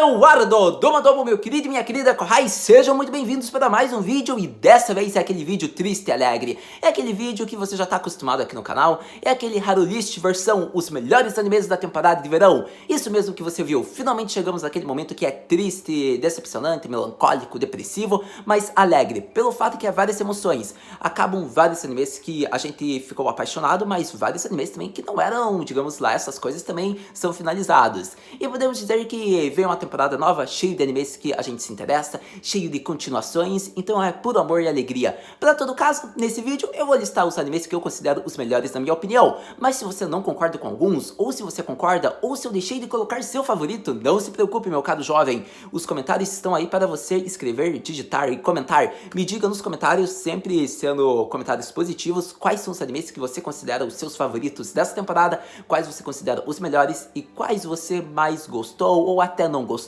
Eu Ardo, Domo, meu querido e minha querida Kohai, sejam muito bem-vindos para mais um vídeo. E dessa vez é aquele vídeo triste e alegre. É aquele vídeo que você já está acostumado aqui no canal. É aquele Harulist versão os melhores animes da temporada de verão. Isso mesmo que você viu, finalmente chegamos naquele momento que é triste, decepcionante, melancólico, depressivo, mas alegre, pelo fato que há várias emoções. Acabam vários animes que a gente ficou apaixonado, mas vários animes também que não eram, digamos lá, essas coisas também são finalizados. E podemos dizer que veio uma temporada nova, cheio de animes que a gente se interessa, cheio de continuações, então é puro amor e alegria. Para todo caso, nesse vídeo eu vou listar os animes que eu considero os melhores na minha opinião, mas se você não concorda com alguns, ou se você concorda, ou se eu deixei de colocar seu favorito, não se preocupe, meu caro jovem, os comentários estão aí para você escrever, digitar e comentar. Me diga nos comentários, sempre sendo comentários positivos, quais são os animes que você considera os seus favoritos dessa temporada, quais você considera os melhores e quais você mais gostou ou até não gostou,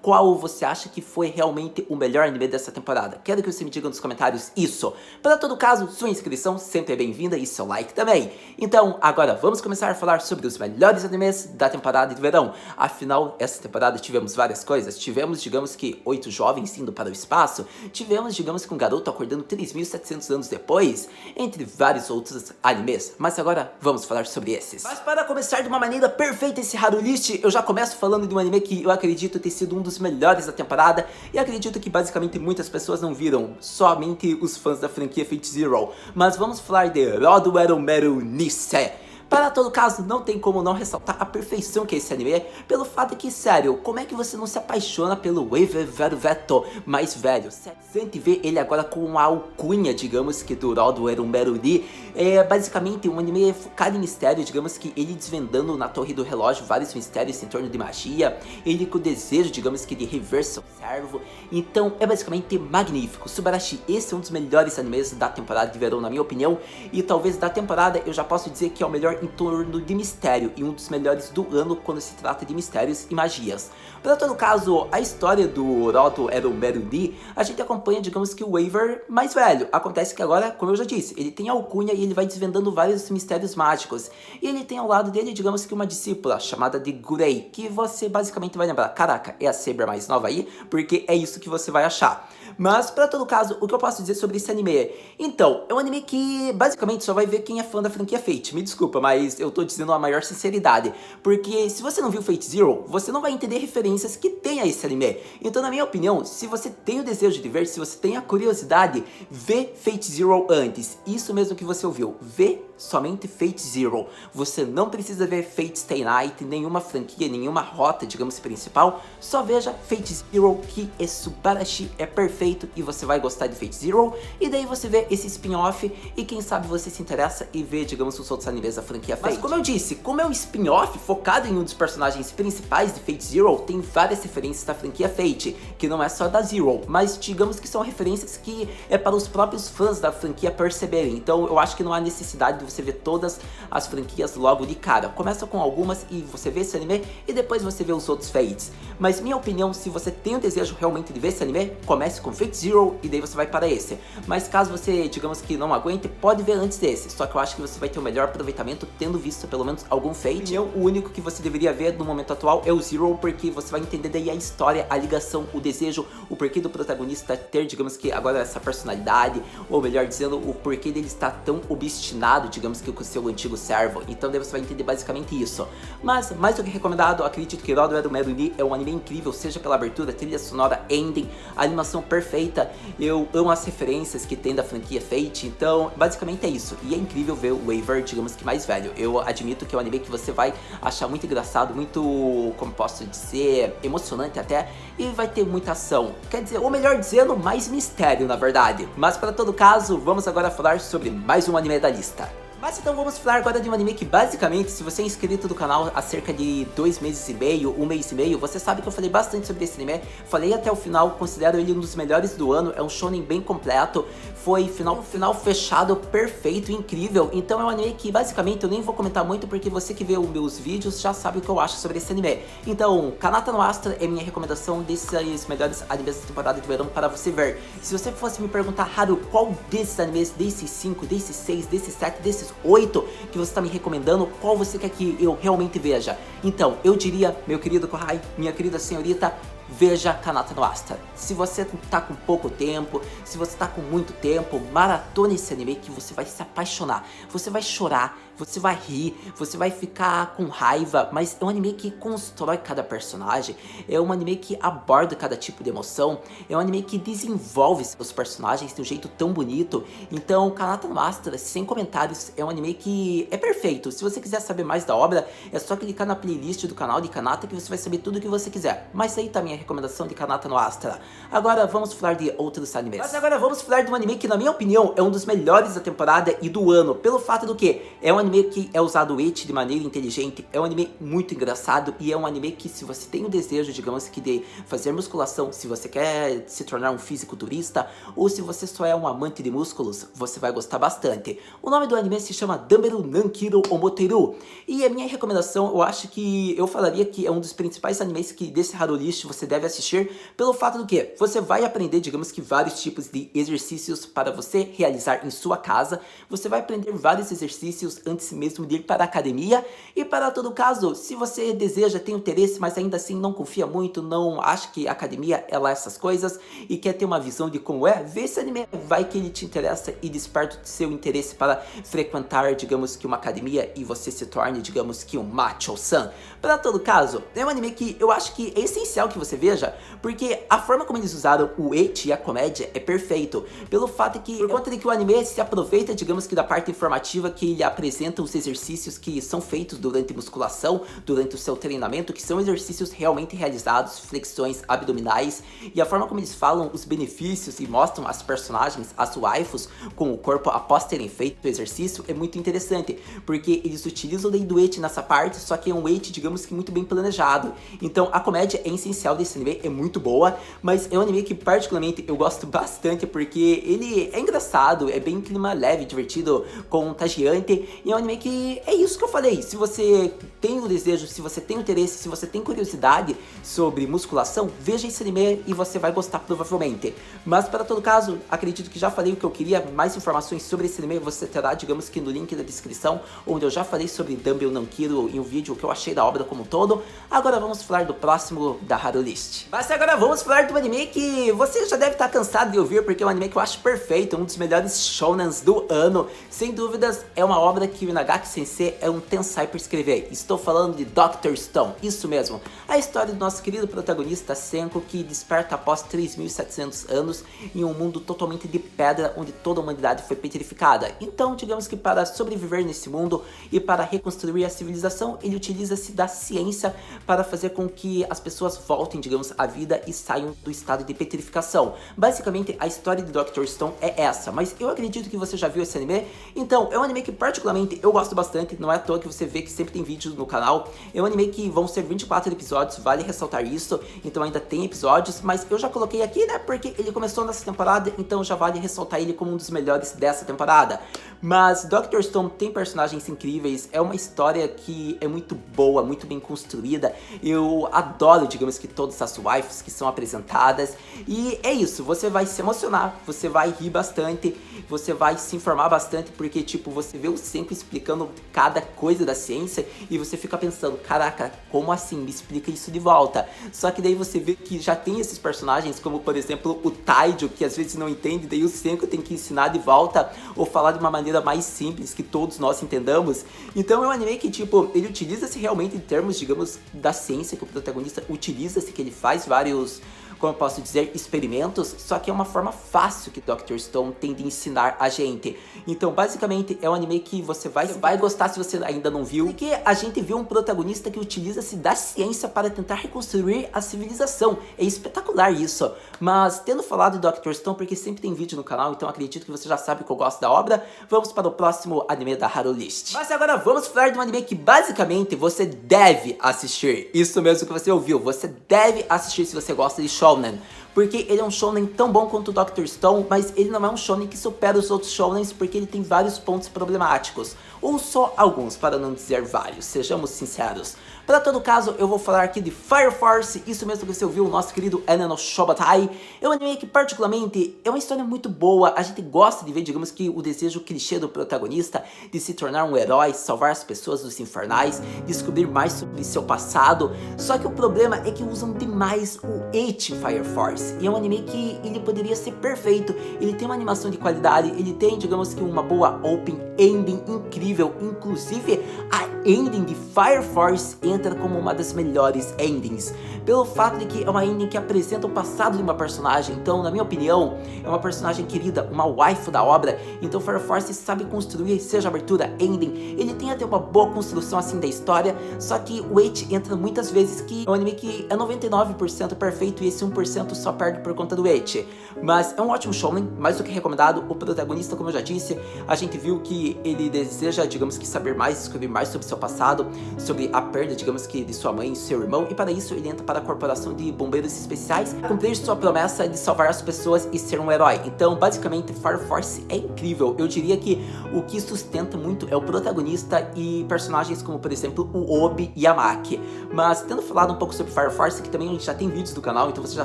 qual você acha que foi realmente o melhor anime dessa temporada. Quero que você me diga nos comentários isso. Para todo caso, sua inscrição sempre é bem-vinda e seu like também. Então, agora vamos começar a falar sobre os melhores animes da temporada de verão. Afinal, essa temporada tivemos várias coisas. Tivemos, digamos que, 8 jovens indo para o espaço. Tivemos, digamos que, um garoto acordando 3.700 anos depois, entre vários outros animes. Mas agora, vamos falar sobre esses. Mas para começar de uma maneira perfeita esse Harulist, eu já começo falando de um anime que eu acredito ter sido um dos melhores da temporada, e acredito que basicamente muitas pessoas não viram, somente os fãs da franquia Fate Zero. Mas vamos falar de Rodwell Meru Nise. Para todo caso, não tem como não ressaltar a perfeição que é esse anime, pelo fato que, sério, como é que você não se apaixona pelo Wave Veto mais velho? Sente ver ele agora com uma alcunha, digamos que do Rodwell Meruni, é basicamente um anime focado em mistério, digamos que ele desvendando na torre do relógio vários mistérios em torno de magia, ele com o desejo, digamos que de rever seu servo, então é basicamente magnífico. Subarashi, esse é um dos melhores animes da temporada de verão na minha opinião, e talvez da temporada eu já posso dizer que é o melhor em torno de mistério e um dos melhores do ano quando se trata de mistérios e magias. Para todo caso, a história do Rodwell Meruni, a gente acompanha, digamos que o Waver mais velho. Acontece que agora, como eu já disse, ele tem alcunha e ele vai desvendando vários mistérios mágicos. E ele tem ao lado dele, digamos que uma discípula chamada de Gurei, que você basicamente vai lembrar, caraca, é a Saber mais nova aí, porque é isso que você vai achar. Mas, para todo caso, o que eu posso dizer sobre esse anime? Então, é um anime que basicamente só vai ver quem é fã da franquia Fate. Me desculpa, mas eu tô dizendo a maior sinceridade. Porque se você não viu Fate Zero, você não vai entender referências que tem a esse anime. Então, na minha opinião, se você tem o desejo de ver, se você tem a curiosidade, vê Fate Zero antes. Isso mesmo que você ouviu. Vê somente Fate Zero. Você não precisa ver Fate Stay Night, nenhuma franquia, nenhuma rota, digamos, principal. Só veja Fate Zero, que é Subarashi, é perfeito e você vai gostar de Fate Zero. E daí você vê esse spin-off e quem sabe você se interessa e vê, digamos, os outros animes da franquia Fate. Mas como eu disse, como é um spin-off focado em um dos personagens principais de Fate Zero, tem várias referências da franquia Fate, que não é só da Zero, mas digamos que são referências que é para os próprios fãs da franquia perceberem. Então eu acho que não há necessidade de você ver todas as franquias logo de cara. Começa com algumas e você vê esse anime e depois você vê os outros Fates. Mas minha opinião, se você tem o desejo realmente de ver esse anime, comece com Fate Zero e daí você vai para esse. Mas caso você, digamos que não aguente, pode ver antes desse. Só que eu acho que você vai ter o melhor aproveitamento tendo visto pelo menos algum Fate. O único que você deveria ver no momento atual é o Zero, porque você vai entender daí a história, a ligação, o desejo, o porquê do protagonista ter, digamos que agora essa personalidade, ou melhor dizendo, o porquê dele estar tão obstinado, digamos que com o seu antigo servo. Então daí você vai entender basicamente isso. Mas, mais do que recomendado, acredito que Rodwell Meruni é um anime incrível, seja pela abertura, trilha sonora, ending, a animação perfeita. Eu amo as referências que tem da franquia Fate, então basicamente é isso. E é incrível ver o Waver, digamos que mais velho. Eu admito que é um anime que você vai achar muito engraçado, muito, como posso dizer, emocionante até, e vai ter muita ação. Quer dizer, ou melhor dizendo, mais mistério na verdade. Mas para todo caso, vamos agora falar sobre mais um anime da lista. Mas então vamos falar agora de um anime que basicamente, se você é inscrito do canal há cerca de 2 meses e meio, 1 mês e meio, você sabe que eu falei bastante sobre esse anime, falei até o final, considero ele um dos melhores do ano, é um shonen bem completo, foi final fechado, perfeito, incrível, então é um anime que basicamente eu nem vou comentar muito porque você que vê os meus vídeos já sabe o que eu acho sobre esse anime. Então, Kanata no Astra é minha recomendação desses melhores animes da temporada de verão para você ver. Se você fosse me perguntar, Haru, qual desses animes, desses 5, desses 6, desses 7, desses dos 8 que você tá me recomendando, qual você quer que eu realmente veja? Então, eu diria, meu querido Kohai, minha querida senhorita, veja Kanata no Astra. Se você tá com pouco tempo, se você tá com muito tempo, maratone esse anime que você vai se apaixonar. Você vai chorar, você vai rir, você vai ficar com raiva, mas é um anime que constrói cada personagem, é um anime que aborda cada tipo de emoção, é um anime que desenvolve os personagens de um jeito tão bonito. Então, Kanata no Astra, sem comentários, é um anime que é perfeito. Se você quiser saber mais da obra, é só clicar na playlist do canal de Kanata que você vai saber tudo o que você quiser. Mas aí tá minha recomendação de Kanata no Astra. Agora vamos falar de outros animes. Mas agora vamos falar de um anime que, na minha opinião, é um dos melhores da temporada e do ano, pelo fato do que é um anime que é usado o ecchi de maneira inteligente, é um anime muito engraçado e é um anime que, se você tem o desejo, digamos que, de fazer musculação, se você quer se tornar um fisiculturista ou se você só é um amante de músculos, você vai gostar bastante. O nome do anime se chama Danberu Nankiro Omoteru e a minha recomendação, eu acho que eu falaria que é um dos principais animes que desse Harolist você deve assistir, pelo fato do que você vai aprender, digamos que, vários tipos de exercícios para você realizar em sua casa. Você vai aprender vários exercícios antes mesmo de ir para a academia. E para todo caso, se você deseja, tem interesse, mas ainda assim não confia muito, não acha que a academia é lá essas coisas e quer ter uma visão de como é, vê esse anime, vai que ele te interessa e desperta o seu interesse para frequentar, digamos que, uma academia e você se torne, digamos que, um macho-san. Para todo caso, é um anime que eu acho que é essencial que você veja, porque a forma como eles usaram o ecchi e a comédia é perfeito, pelo fato que, por conta de que o anime se aproveita, digamos que, da parte informativa que ele apresenta os exercícios que são feitos durante musculação, durante o seu treinamento, que são exercícios realmente realizados, flexões abdominais, e a forma como eles falam os benefícios e mostram as personagens, as waifus, com o corpo após terem feito o exercício, é muito interessante, porque eles utilizam o ecchi nessa parte, só que é um ecchi, digamos que, muito bem planejado. Então a comédia é essencial desse anime, é muito boa, mas é um anime que particularmente eu gosto bastante porque ele é engraçado, é bem clima leve, divertido, contagiante, e é um anime que é isso que eu falei. Se você tem o desejo, se você tem o interesse, se você tem curiosidade sobre musculação, veja esse anime e você vai gostar provavelmente. Mas para todo caso, acredito que já falei o que eu queria. Mais informações sobre esse anime você terá, digamos que, no link da descrição, onde eu já falei sobre Danberu Nankiro em um vídeo que eu achei da obra como um todo. Agora vamos falar do próximo da Harolist. Mas agora vamos falar do anime que você já deve estar cansado de ouvir, porque é um anime que eu acho perfeito, um dos melhores shounens do ano. Sem dúvidas, é uma obra que o Inagaki Sensei é um tensai por escrever. Estou falando de Dr. Stone, isso mesmo. A história do nosso querido protagonista Senko, que desperta após 3.700 anos em um mundo totalmente de pedra, onde toda a humanidade foi petrificada. Então, digamos que, para sobreviver nesse mundo e para reconstruir a civilização, ele utiliza-se da ciência para fazer com que as pessoas voltem, digamos, à vida e saiam do estado de petrificação. Basicamente, a história de Dr. Stone é essa, mas eu acredito que você já viu esse anime. Então, é um anime que particularmente eu gosto bastante, não é à toa que você vê que sempre tem vídeos no canal. É um anime que vão ser 24 episódios, vale ressaltar isso, então ainda tem episódios, mas eu já coloquei aqui, né, porque ele começou nessa temporada, então já vale ressaltar ele como um dos melhores dessa temporada. Mas Dr. Stone tem personagens incríveis, é uma história que é muito boa, muito bem construída. Eu adoro, digamos que, todas as waifus que são apresentadas. E é isso, você vai se emocionar, você vai rir bastante, você vai se informar bastante, porque, tipo, você vê o Senko explicando cada coisa da ciência e você fica pensando, caraca, como assim? Me explica isso de volta. Só que daí você vê que já tem esses personagens, como, por exemplo, o Taijo, que às vezes não entende, daí o Senko tem que ensinar de volta ou falar de uma maneira mais simples que todos nós entendamos. Então é um anime que, tipo, ele utiliza-se realmente em termos, digamos, da ciência, que o protagonista utiliza-se, que ele faz vários, como eu posso dizer, experimentos, só que é uma forma fácil que Dr. Stone tem de ensinar a gente. Então, basicamente, é um anime que você vai gostar se você ainda não viu, porque a gente vê um protagonista que utiliza-se da ciência para tentar reconstruir a civilização. É espetacular isso. Mas, tendo falado de Dr. Stone, porque sempre tem vídeo no canal, então acredito que você já sabe que eu gosto da obra, vamos para o próximo anime da Harolist. Mas agora vamos falar de um anime que, basicamente, você deve assistir. Isso mesmo que você ouviu, você deve assistir se você gosta de shonen. Shonen. Porque ele é um shonen tão bom quanto o Dr. Stone, mas ele não é um shonen que supera os outros shonens porque ele tem vários pontos problemáticos. Ou só alguns, para não dizer vários, sejamos sinceros. Para todo caso, eu vou falar aqui de Fire Force, isso mesmo que você ouviu, o nosso querido Enen no Shobatai. É um anime que particularmente é uma história muito boa, a gente gosta de ver, digamos que o desejo clichê do protagonista de se tornar um herói, salvar as pessoas dos infernais, descobrir mais sobre seu passado. Só que o problema é que usam demais o H Fire Force, e é um anime que ele poderia ser perfeito, ele tem uma animação de qualidade, ele tem, digamos que uma boa open ending incrível, inclusive a ending de Fire Force entra como uma das melhores endings, pelo fato de que é uma ending que apresenta o passado de uma personagem. Então, na minha opinião, é uma personagem querida, uma waifu da obra. Então Fire Force sabe construir, seja abertura, ending, ele tem até uma boa construção assim da história, só que o H entra muitas vezes que é um anime que é 99% perfeito e esse 1% só perde por conta do H. Mas é um ótimo shonen, mais do que recomendado. O protagonista, como eu já disse, a gente viu que ele deseja, digamos que saber mais, descobrir mais sobre seu passado, sobre a perda, digamos que de sua mãe e seu irmão, e para isso ele entra para a corporação de bombeiros especiais, cumprir sua promessa de salvar as pessoas e ser um herói. Então, basicamente, Fire Force é incrível. Eu diria que o que sustenta muito é o protagonista e personagens como, por exemplo, o Obi e a Maki. Mas, tendo falado um pouco sobre Fire Force, que também a gente já tem vídeos do canal, então você já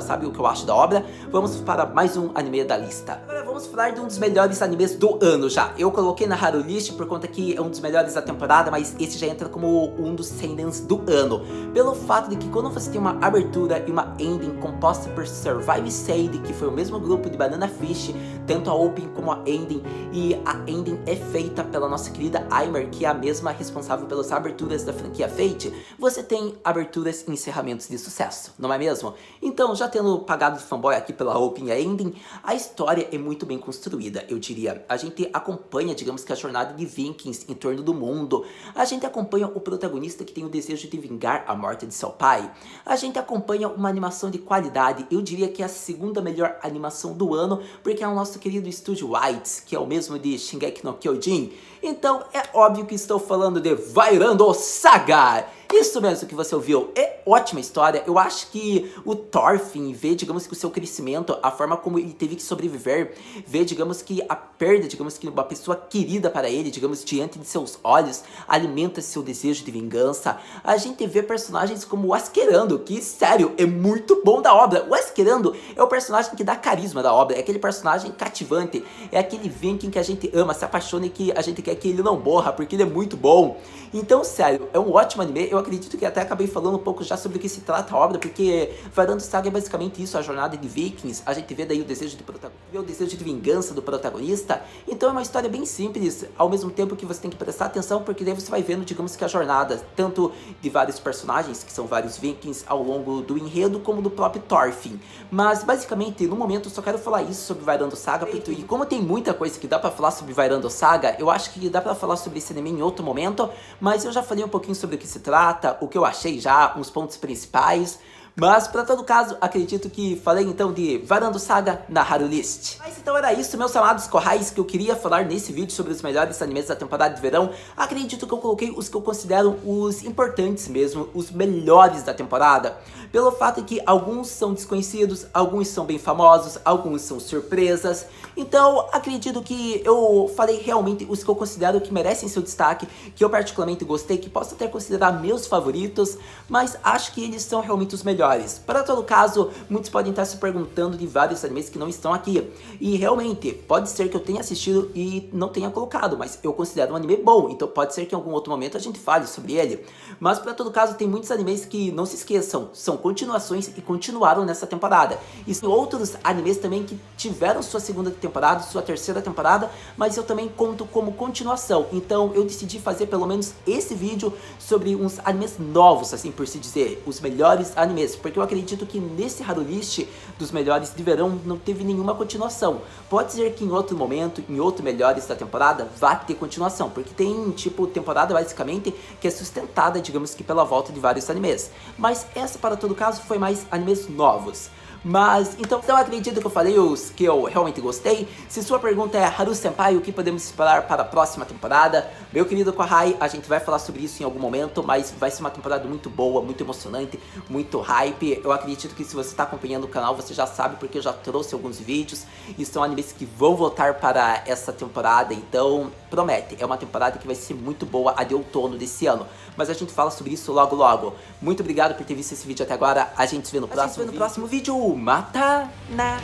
sabe o que eu acho da obra, vamos para mais um anime da lista. Agora vamos falar de um dos melhores animes do ano já. Eu coloquei na Haru List por conta que é um dos melhores da temporada, mas esse já entra como um dos seinens do ano, pelo fato de que quando você tem uma abertura e uma ending composta por Survive Sade, que foi o mesmo grupo de Banana Fish, tanto a open como a ending, e a ending é feita pela nossa querida Aimer, que é a mesma responsável pelas aberturas da franquia Fate, você tem aberturas e encerramentos de sucesso, não é mesmo? Então, já tendo pagado de fanboy aqui pela open e a ending, a história é muito bem construída, eu diria. A gente acompanha, digamos que a jornada de Vikings em torno do mundo, a gente acompanha o protagonista que tem o desejo de vingar a morte de seu pai, a gente acompanha uma animação de qualidade, eu diria que é a segunda melhor animação do ano, porque é o nosso querido estúdio White, que é o mesmo de Shingeki no Kyojin. Então é óbvio que estou falando de Vairando Saga. Isso mesmo que você ouviu, é ótima história. Eu acho que o Thorfinn vê, digamos que o seu crescimento, a forma como ele teve que sobreviver, vê, digamos que a perda, digamos que uma pessoa querida para ele, digamos, diante de seus olhos, alimenta seu desejo de vingança. A gente vê personagens como o Askerando, que, sério, é muito bom da obra. O Askerando é o personagem que dá carisma da obra, é aquele personagem cativante, é aquele Viking que a gente ama, se apaixona e que a gente quer que ele não morra, porque ele é muito bom. Então, sério, é um ótimo anime. Eu acredito que até acabei falando um pouco já sobre o que se trata a obra, porque Vairando Saga é basicamente isso, a jornada de Vikings. A gente vê daí o desejo de vê o desejo de vingança do protagonista. Então é uma história bem simples, ao mesmo tempo que você tem que prestar atenção, porque daí você vai vendo, digamos que a jornada, tanto de vários personagens, que são vários Vikings, ao longo do enredo, como do próprio Thorfinn. Mas, basicamente, no momento, eu só quero falar isso sobre Vairando Saga, porque e como tem muita coisa que dá pra falar sobre Vairando Saga, eu acho que dá pra falar sobre esse anime em outro momento, mas eu já falei um pouquinho sobre o que se trata, o que eu achei já, uns pontos principais. Mas, para todo caso, acredito que falei então de Vairando Saga na Haru List. Mas então era isso, meus amados corrais, que eu queria falar nesse vídeo sobre os melhores animes da temporada de verão. Acredito que eu coloquei os que eu considero os importantes mesmo, os melhores da temporada. Pelo fato de que alguns são desconhecidos, alguns são bem famosos, alguns são surpresas. Então, acredito que eu falei realmente os que eu considero que merecem seu destaque, que eu particularmente gostei, que posso até considerar meus favoritos, mas acho que eles são realmente os melhores. Para todo caso, muitos podem estar se perguntando de vários animes que não estão aqui. E realmente, pode ser que eu tenha assistido e não tenha colocado, mas eu considero um anime bom, então pode ser que em algum outro momento a gente fale sobre ele. Mas para todo caso, tem muitos animes que, não se esqueçam, são continuações e continuaram nessa temporada. E tem outros animes também que tiveram sua segunda temporada, sua terceira temporada, mas eu também conto como continuação. Então eu decidi fazer pelo menos esse vídeo sobre uns animes novos, assim por se dizer, os melhores animes, porque eu acredito que nesse Haru List dos melhores de verão não teve nenhuma continuação. Pode ser que em outro momento, em outro melhores da temporada, vá ter continuação, porque tem tipo temporada basicamente que é sustentada, digamos que pela volta de vários animes. Mas essa, para todo caso, foi mais animes novos. Mas, então acredito que eu falei os que eu realmente gostei. Se sua pergunta é, Haru Senpai, o que podemos esperar para a próxima temporada? Meu querido Kohai, a gente vai falar sobre isso em algum momento, mas vai ser uma temporada muito boa, muito emocionante, muito hype. Eu acredito que se você está acompanhando o canal, você já sabe, porque eu já trouxe alguns vídeos, e são animes que vão voltar para essa temporada, então promete. É uma temporada que vai ser muito boa, a de outono desse ano. Mas a gente fala sobre isso logo logo. Muito obrigado por ter visto esse vídeo até agora. A gente se vê no próximo vídeo. Mata na...